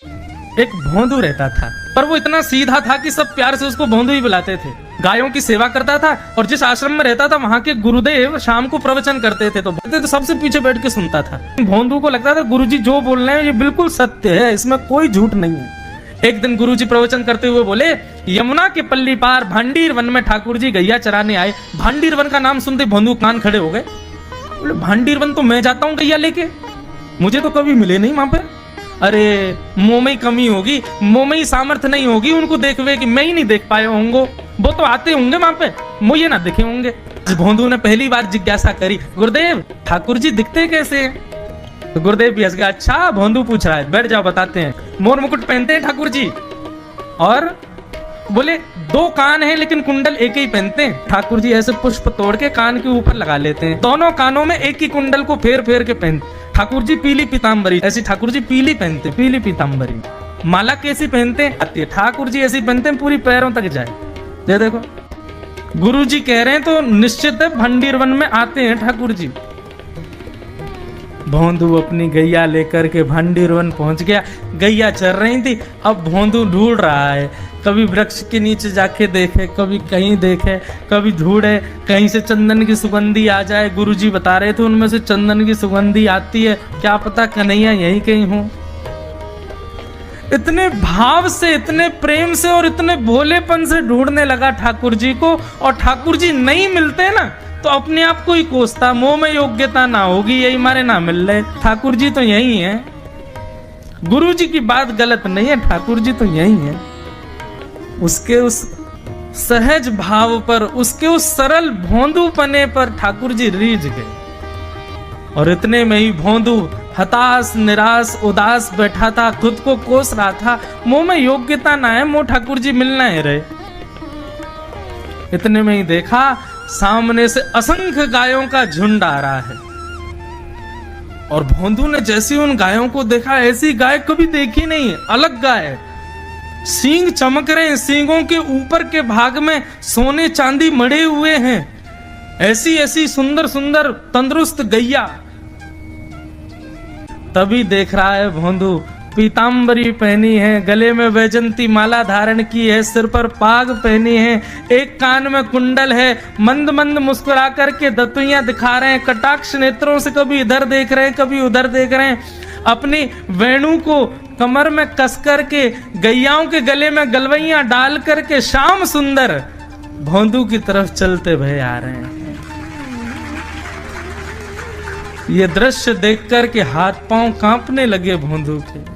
एक भोंदू रहता था, पर वो इतना सीधा था कि सब प्यार से उसको भोंदू ही बुलाते थे। गायों की सेवा करता था और जिस आश्रम में रहता था वहां के गुरुदेव शाम को प्रवचन करते थे तो सबसे पीछे बैठ के सुनता था। भोंदू को लगता था गुरुजी जो बोल रहे हैं ये बिल्कुल सत्य है, इसमें कोई झूठ नहीं है। एक दिन गुरुजी प्रवचन करते हुए बोले, यमुना के पल्ली पार भांडीर वन में ठाकुर जी गैया चराने आए। भांडीर वन का नाम सुनते भोंदू कान खड़े हो गए। बोले भांडीर वन तो मैं जाता हूँ गैया लेके, मुझे तो कभी मिले नहीं वहां पे। अरे मुंह में कमी होगी, मुंह में सामर्थ्य नहीं होगी उनको देखवे कि मैं ही नहीं देख पाए होंगे, वो तो आते होंगे वहां पे, मुझे ना दिखे होंगे। भोंदू ने पहली बार जिज्ञासा करी, गुरुदेव ठाकुर जी दिखते कैसे हैं? तो गुरुदेव भी हंस गया, अच्छा भोंदू पूछ रहा है, बैठ जाओ बताते हैं। मोर मुकुट पहनते हैं ठाकुर जी, और बोले 2 कान हैं लेकिन कुंडल एक ही पहनते हैं। ठाकुर जी ऐसे पुष्प तोड़ के कान के ऊपर लगा लेते हैं, दोनों कानों में एक ही कुंडल को फेर फेर के पहनते। ठाकुर जी पीली पीताम्बरी, ऐसी ठाकुर जी पीली पहनते, पीली पीताम्बरी। माला कैसी पहनते हैं? ठाकुर जी ऐसी पहनते हैं पूरी पैरों तक जाए। ये देखो गुरु जी कह रहे हैं तो निश्चित है भंडीर वन में आते हैं ठाकुर जी। भोंदू अपनी गैया लेकर के भंडीर वन पहुंच गया। गैया चल रही थी, अब भोंदू ढूंढ रहा है, कभी वृक्ष के नीचे जाके देखे, कभी कहीं देखे, कभी ढूंढे कहीं से चंदन की सुगंधी आ जाए। गुरुजी बता रहे थे उनमें से चंदन की सुगंधी आती है, क्या पता कन्हैया यहीं कहीं हो। इतने भाव से, इतने प्रेम से और इतने भोलेपन से ढूंढने लगा ठाकुर जी को, और ठाकुर जी नहीं मिलते ना तो अपने आप को ही कोसता, मुंह में योग्यता ना होगी यही मारे ना मिल रहे, ठाकुर जी तो यही है। गुरु जी की बात गलत नहीं है, ठाकुर जी तो यही है। उसके उस सहज भाव पर, उसके उस सरल भोंदू पने पर ठाकुर जी रीझ गए। और इतने में ही भोंदू हताश, निराश, उदास बैठा था, खुद को कोस रहा था, मुंह में योग्यता ना है, मुंह ठाकुर जी मिलना है रहे। इतने में ही देखा सामने से असंख्य गायों का झुंड आ रहा है, और भोंदू ने जैसे उन गायों को देखा, ऐसी गाय कभी देखी नहीं है, अलग गाय, सींग चमक रहे हैं, सींगों के ऊपर के भाग में सोने चांदी मढ़े हुए हैं, ऐसी ऐसी सुंदर सुंदर तंदुरुस्त गैया। तभी देख रहा है भोंदू, पीताम्बरी पहनी है, गले में वैजंती माला धारण की है, सिर पर पाग पहनी है, एक कान में कुंडल है, मंद मंद मुस्कुरा करके दतुइयां दिखा रहे हैं, कटाक्ष नेत्रों से कभी इधर देख रहे हैं कभी उधर देख रहे हैं, अपनी वेणु को कमर में कस करके गैयाओं के गले में गलवैयां डाल करके श्याम सुंदर भोंदू की तरफ चलते भय आ रहे हैं। ये दृश्य देख करके हाथ पांव कांपने लगे भोंदू के।